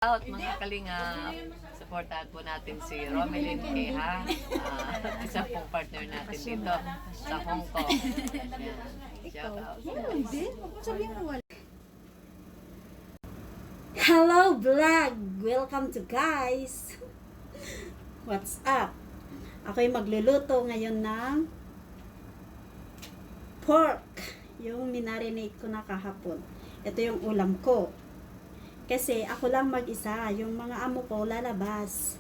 Out mga kalingap, supportahan po natin si Romelyn K. Ha, isa pong partner natin dito sa Hong Kong. Shout out. Hello vlog! Welcome to guys! What's up? Ako'y magluluto ngayon ng pork. Yung minarinate ko na kahapon. Ito yung ulam ko. Kasi ako lang mag-isa. Yung mga amo ko lalabas.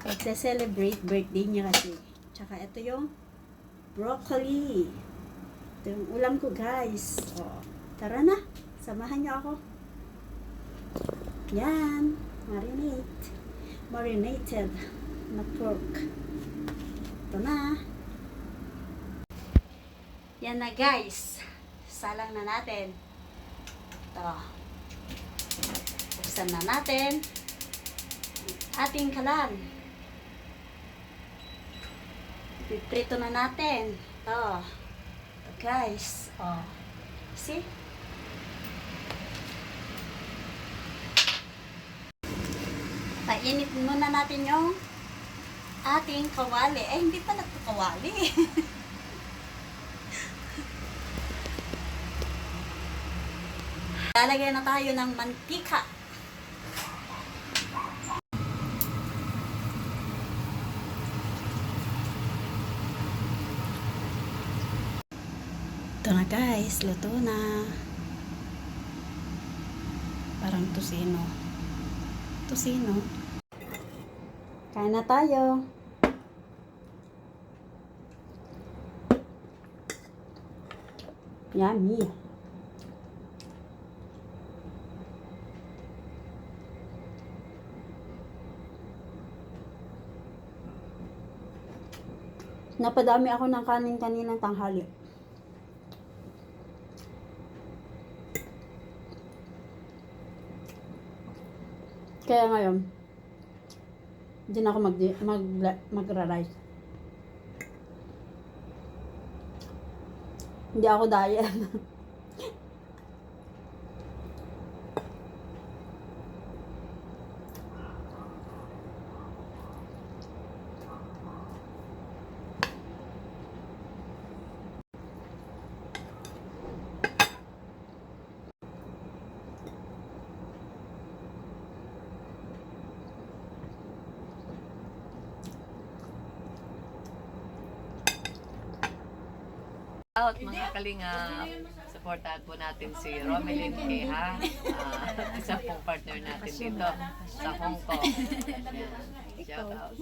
Magse-celebrate birthday niya kasi. Tsaka ito yung broccoli. Ito yung ulam ko guys. O, tara na. Samahan niyo ako. Yan. Marinated na pork. Ito na. Yan na guys. Salang na natin. Ito. Buksan na natin ating kalan. Piprito na natin. Ito. Ito guys. Oh. See? Painit muna natin yung ating kawali. Eh, hindi pala ito kawali. Lalagyan na tayo ng mantika. Ito na guys, luto na. Parang tusino. Kain na tayo. Yummy. Napadami ako ng kanin kaninang tanghali. Kaya ngayon, hindi na ako magra-rice. Hindi ako diet. Out mga kalingap, supportahan po natin si Romelyn K. Ha, isa pong partner natin dito sa Hong Kong. Shout out.